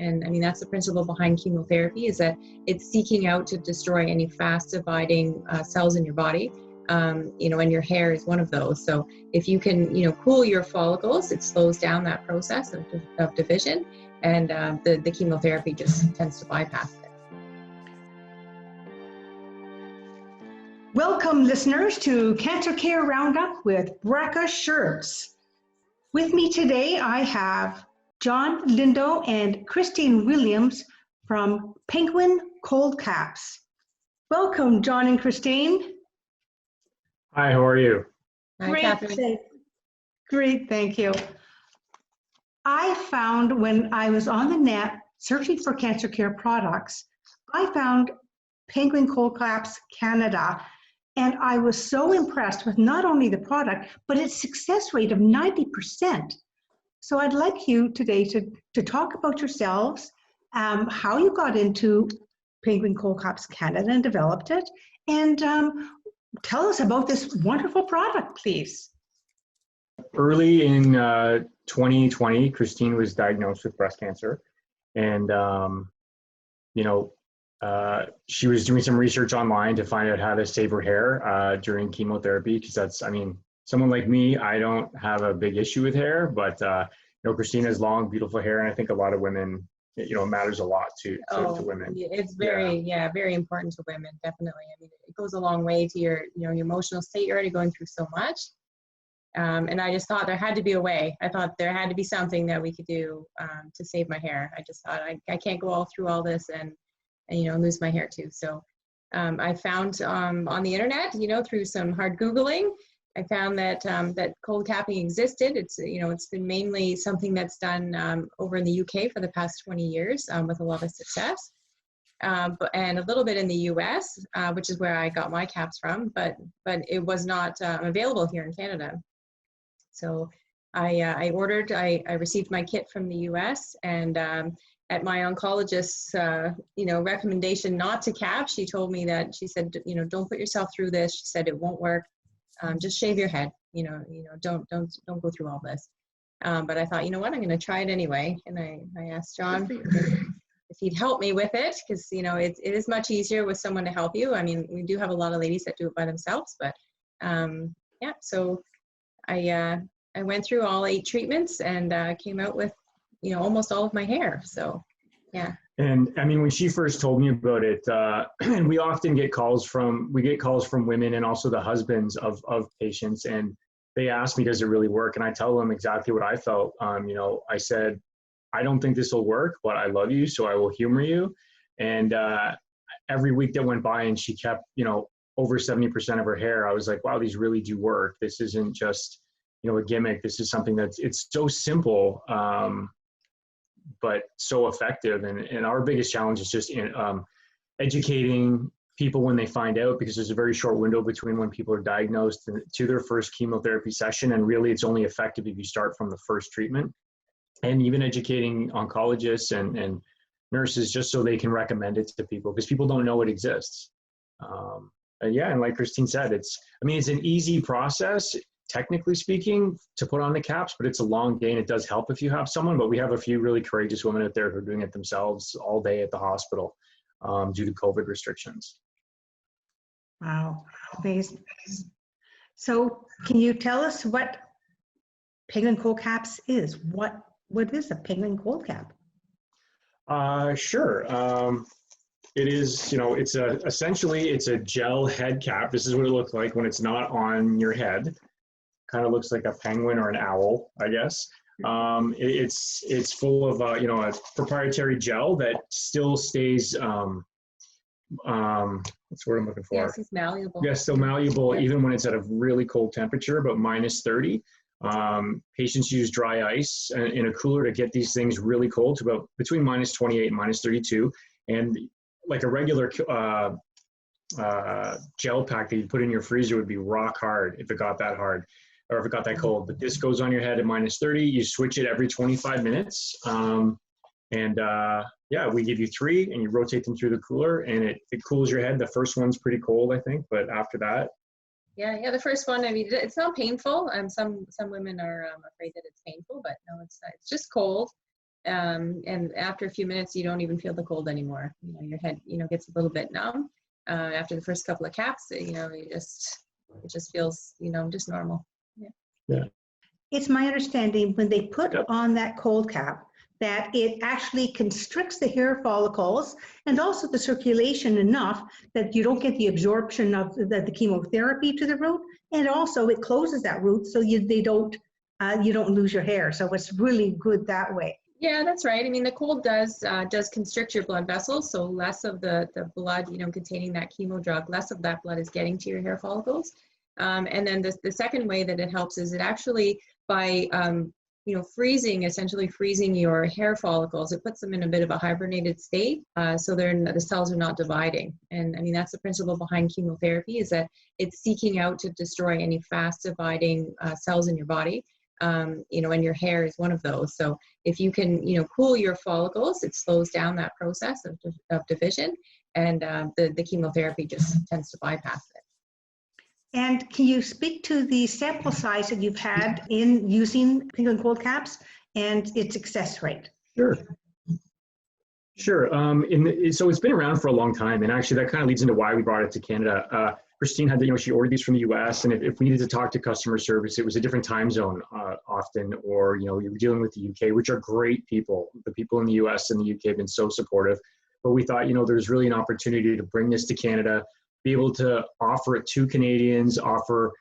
And I mean, that's the principle behind chemotherapy, is that it's seeking out to destroy any fast dividing cells in your body. And your hair is one of those. So if you can, cool your follicles, it slows down that process of division, and the chemotherapy just tends to bypass it. Welcome, listeners, to Cancer Care Roundup with Brecca Schertz. With me today, I have John Lindo and Christine Williams from Penguin Cold Caps. Welcome, John and Christine. Hi, how are you? Hi, Catherine. Great, thank you. I found when I was on the net searching for cancer care products, I found Penguin Cold Caps Canada. And I was so impressed with not only the product, but its success rate of 90%. So I'd like you today to talk about yourselves, how you got into Penguin Cold Caps Canada and developed it, and tell us about this wonderful product, please. Early in 2020, Christine was diagnosed with breast cancer. And, she was doing some research online to find out how to save her hair during chemotherapy, because someone like me, I don't have a big issue with hair, but Christine has long, beautiful hair, and I think a lot of women, it matters a lot to women. It's very important to women, definitely. I mean, it goes a long way to your emotional state. You're already going through so much, and I just thought there had to be a way. I thought there had to be something that we could do to save my hair. I just thought I can't go all through all this and lose my hair too. So I found on the internet, through some hard Googling, I found that that cold capping existed. It's been mainly something that's done over in the UK for the past 20 years with a lot of success, and a little bit in the US, which is where I got my caps from, but it was not available here in Canada. So I received my kit from the US, and at my oncologist's, recommendation not to cap, she told me that, she said, don't put yourself through this. She said, it won't work. Just shave your head. Don't go through all this. But I thought, you know what, I'm going to try it anyway. And I asked John if he'd help me with it, because, it is much easier with someone to help you. I mean, we do have a lot of ladies that do it by themselves, but so I went through all 8 treatments and came out with almost all of my hair. So, yeah. And I mean, when she first told me about it, and we often get calls from women and also the husbands of patients, and they ask me, does it really work? And I tell them exactly what I felt. I said, I don't think this will work, but I love you, so I will humor you. And every week that went by and she kept, over 70% of her hair, I was like, wow, these really do work. This isn't just, a gimmick. This is something it's so simple, but so effective. And our biggest challenge is just educating people when they find out, because there's a very short window between when people are diagnosed to their first chemotherapy session. And really it's only effective if you start from the first treatment. And even educating oncologists and nurses, just so they can recommend it to people, because people don't know it exists. And like Christine said, it's an easy process, technically speaking, to put on the caps, but it's a long day, and it does help if you have someone. But we have a few really courageous women out there who are doing it themselves all day at the hospital due to COVID restrictions. Wow, amazing. So can you tell us what Penguin Cold Caps is? What is a Penguin Cold Cap? Sure. It is, essentially it's a gel head cap. This is what it looks like when it's not on your head. Kind of looks like a penguin or an owl, I guess. It's full of a proprietary gel that still stays what's the word I'm looking for? Yes, it's malleable. Yes, still malleable, even when it's at a really cold temperature, about -30. Patients use dry ice in a cooler to get these things really cold to about between -28 and -32. And like a regular gel pack that you put in your freezer would be rock hard if it got that hard, or if it got that cold. But this goes on your head at -30. You switch it every 25 minutes. We give you 3 and you rotate them through the cooler, and it cools your head. The first one's pretty cold, I think, but after that. Yeah, the first one, it's not painful. Some women are afraid that it's painful, but no, it's just cold. And after a few minutes, you don't even feel the cold anymore. You know, your head, you know, gets a little bit numb. After the first couple of caps, you know, it just feels, you know, just normal. Yeah. Yeah. It's my understanding when they put on that cold cap that it actually constricts the hair follicles and also the circulation enough that you don't get the absorption of the chemotherapy to the root, and also it closes that root so you don't lose your hair. So it's really good that way. Yeah, that's right. I mean, the cold does constrict your blood vessels, so less of the blood, you know, containing that chemo drug, less of that blood is getting to your hair follicles. And then the second way that it helps is it actually, by you know, essentially freezing your hair follicles, it puts them in a bit of a hibernated state, so the cells are not dividing. And I mean, that's the principle behind chemotherapy, is that it's seeking out to destroy any fast dividing cells in your body. You know, and your hair is one of those. So if you can, you know, cool your follicles, it slows down that process of division, and the chemotherapy just tends to bypass it. And can you speak to the sample size that you've had in using penguin cold caps and its success rate? Sure. Sure. So it's been around for a long time, and actually that kind of leads into why we brought it to Canada. Christine had, you know, she ordered these from the U.S., and if we needed to talk to customer service, it was a different time zone often, or, you know, you were dealing with the UK, which are great people. The people in the U.S. and the UK have been so supportive, but we thought, you know, there's really an opportunity to bring this to Canada, be able to offer it to Canadians, offer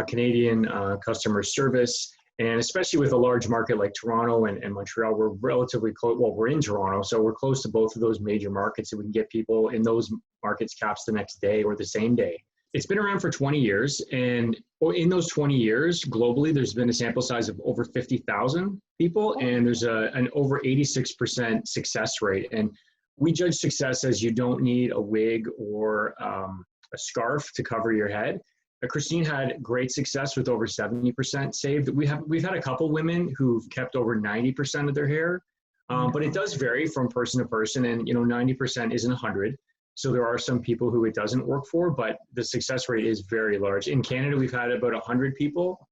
Canadian customer service. And especially with a large market like Toronto and Montreal, we're relatively close. Well, we're in Toronto, so we're close to both of those major markets, and we can get people in those markets caps the next day or the same day. It's been around for 20 years, and in those 20 years, globally, there's been a sample size of over 50,000 people, and there's an over 86% success rate. And we judge success as you don't need a wig or a scarf to cover your head. Christine had great success with over 70% saved. We've had a couple women who've kept over 90% of their hair, but it does vary from person to person, and, you know, 90% isn't 100. So there are some people who it doesn't work for, but the success rate is very large. In Canada, we've had about 100 people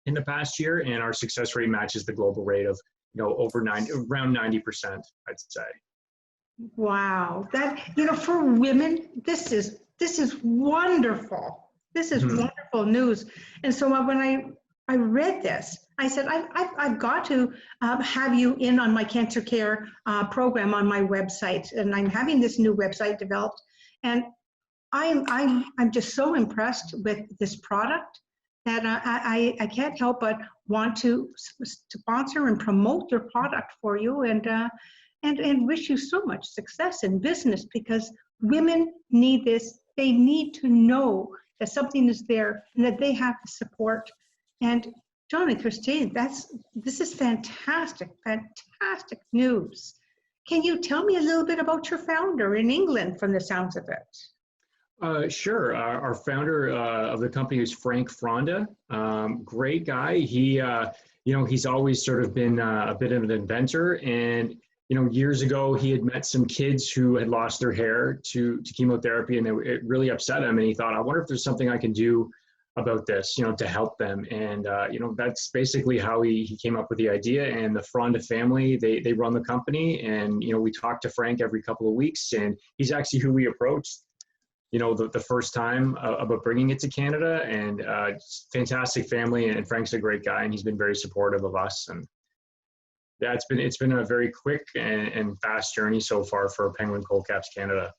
in the past year, and our success rate matches the global rate of, you know, around 90%, I'd say. Wow, that, you know, for women, this is wonderful. This is wonderful news. And so when I read this, I said, I've got to have you in on my cancer care program on my website. And I'm having this new website developed. And I'm just so impressed with this product that I can't help but want to sponsor and promote your product for you, and wish you so much success in business, because women need this. They need to know that something is there and that they have the support. And John and Christine, this is fantastic news. Can you tell me a little bit about your founder in England, from the sounds of it? Sure. Our founder of the company is Frank Fronda. Great guy. He, you know, he's always sort of been a bit of an inventor, and, you know, years ago, he had met some kids who had lost their hair to chemotherapy, and it really upset him. And he thought, I wonder if there's something I can do about this, you know, to help them. And, you know, that's basically how he came up with the idea. And the Fronda family, they run the company. And, you know, we talk to Frank every couple of weeks, and he's actually who we approached, you know, the first time about bringing it to Canada. And fantastic family. And Frank's a great guy, and he's been very supportive of us. And yeah, it's been a very quick and fast journey so far for Penguin Cold Caps Canada.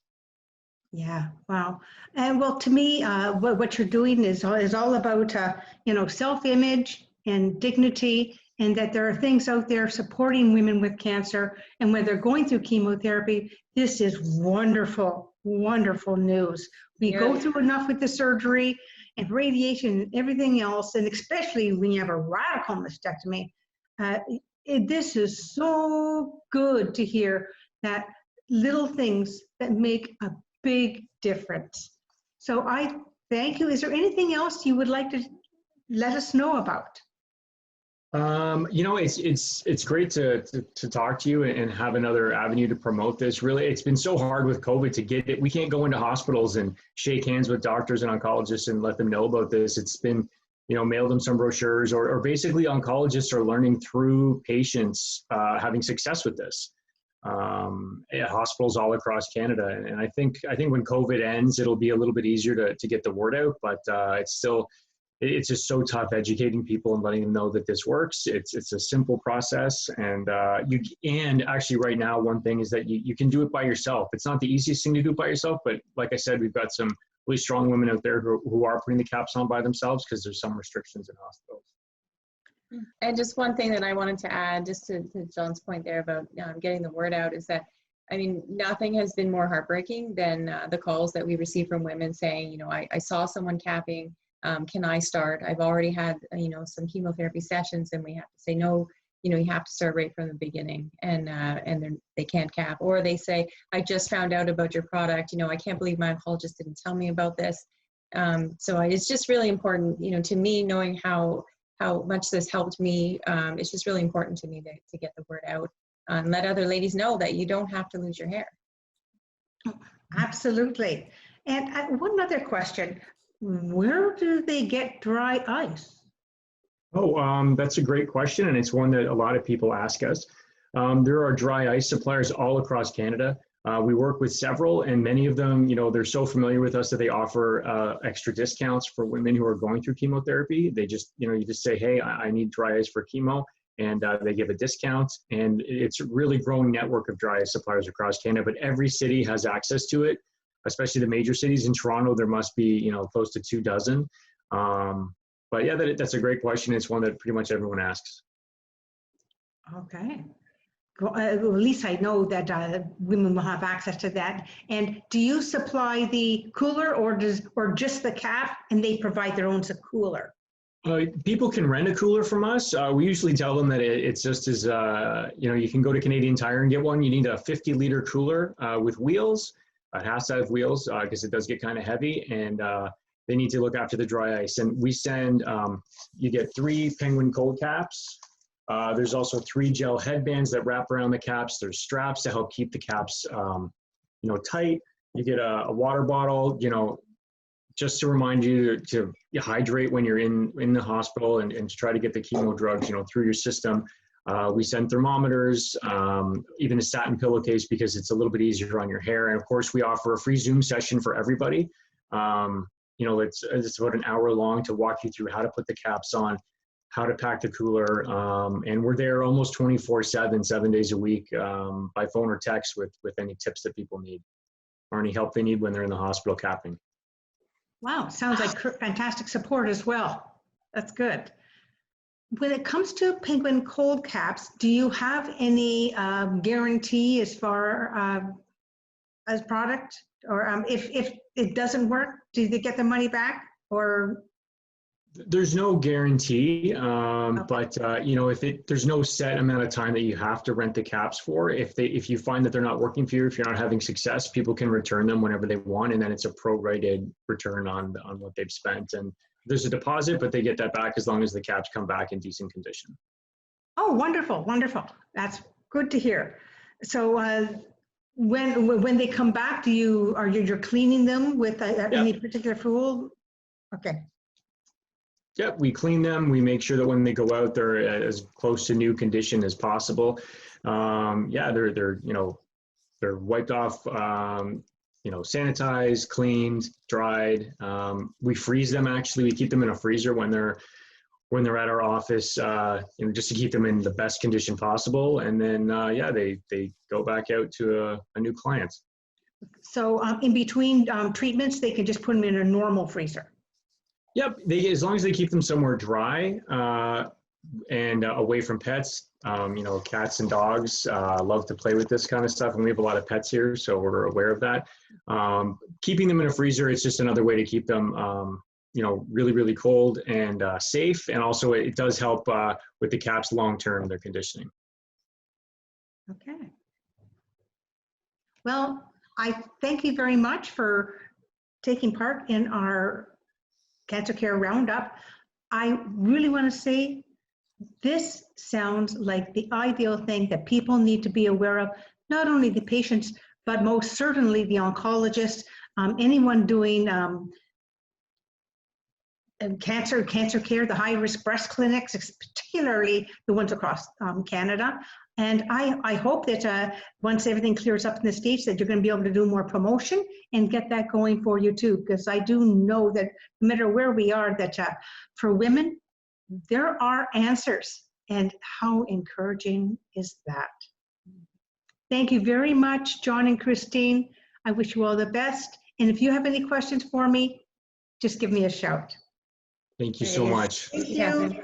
Yeah, wow. And well, to me, what you're doing is all about, you know, self-image and dignity, and that there are things out there supporting women with cancer, and when they're going through chemotherapy, this is wonderful, wonderful news. We go through enough with the surgery and radiation and everything else, and especially when you have a radical mastectomy. This is so good to hear, that little things that make a big difference. So I thank you. Is there anything else you would like to let us know about? You know, it's great to talk to you and have another avenue to promote this. Really, it's been so hard with COVID to get it. We can't go into hospitals and shake hands with doctors and oncologists and let them know about this. It's been, mail them some brochures, or basically oncologists are learning through patients having success with this at hospitals all across Canada. And I think when COVID ends, it'll be a little bit easier to get the word out, but it's just so tough educating people and letting them know that this works. It's a simple process, and actually right now, one thing is that you can do it by yourself. It's not the easiest thing to do by yourself, but like I said, we've got some really strong women out there who are putting the caps on by themselves because there's some restrictions in hospitals. And just one thing that I wanted to add, just to John's point there about getting the word out, is that, I mean, nothing has been more heartbreaking than the calls that we receive from women saying, I saw someone capping. Can I start? I've already had, some chemotherapy sessions, and we have to say, no, you have to start right from the beginning, and then they can't cap. Or they say, I just found out about your product. I can't believe my oncologist didn't tell me about this. So it's just really important, to me, knowing how much this helped me. It's just really important to me to get the word out and let other ladies know that you don't have to lose your hair. Absolutely. And one other question. Where do they get dry ice? Oh, that's a great question, and it's one that a lot of people ask us. There are dry ice suppliers all across Canada. We work with several, and many of them, they're so familiar with us that they offer extra discounts for women who are going through chemotherapy. They just, you just say, hey, I need dry ice for chemo, and they give a discount. And it's a really growing network of dry ice suppliers across Canada, but every city has access to it, especially the major cities. In Toronto, there must be, close to 2 dozen. But yeah, that's a great question. It's one that pretty much everyone asks. Okay. Well, at least I know that women will have access to that. And do you supply the cooler or just the cap, and they provide their own cooler? People can rent a cooler from us. We usually tell them that it's just as, you can go to Canadian Tire and get one. You need a 50-liter cooler with wheels. It has to have wheels because it does get kind of heavy, and they need to look after the dry ice. And we send, you get 3 penguin cold caps. There's also 3 gel headbands that wrap around the caps. There's straps to help keep the caps, tight. You get a water bottle, just to remind you to hydrate when you're in the hospital and to try to get the chemo drugs, through your system. We send thermometers, even a satin pillowcase because it's a little bit easier on your hair. And of course, we offer a free Zoom session for everybody. It's about an hour long to walk you through how to put the caps on, how to pack the cooler, and we're there almost 24/7, 7 days a week, by phone or text with any tips that people need or any help they need when they're in the hospital capping. Wow, sounds like fantastic support as well. That's good. When it comes to penguin cold caps, do you have any guarantee as far as product, or if it doesn't work, do they get the money back, or? There's no guarantee, Okay. but there's no set amount of time that you have to rent the caps for. If you find that they're not working for you, if you're not having success, people can return them whenever they want, and then it's a prorated return on what they've spent. And there's a deposit, but they get that back as long as the caps come back in decent condition. Oh, wonderful, wonderful. That's good to hear. So when they come back, you're cleaning them with any particular tool? Okay. Yeah, we clean them. We make sure that when they go out, they're as close to new condition as possible. They're wiped off, sanitized, cleaned, dried. We freeze them. Actually, we keep them in a freezer when they're at our office, just to keep them in the best condition possible. And then, they go back out to a new client. So in between treatments, they can just put them in a normal freezer. Yep, as long as they keep them somewhere dry and away from pets. Cats and dogs love to play with this kind of stuff, and we have a lot of pets here, so we're aware of that. Keeping them in a freezer is just another way to keep them, really, really cold and safe, and also it does help with the caps long-term, their conditioning. Okay. Well, I thank you very much for taking part in our Cancer Care Roundup. I really want to say this sounds like the ideal thing that people need to be aware of, not only the patients, but most certainly the oncologists, anyone doing cancer care, the high-risk breast clinics, particularly the ones across Canada. And I hope that once everything clears up in the States, that you're going to be able to do more promotion and get that going for you too, because I do know that no matter where we are, that for women, there are answers. And how encouraging is that? Thank you very much, John and Christine. I wish you all the best. And if you have any questions for me, just give me a shout. Thank you so much. Thank you. Catherine.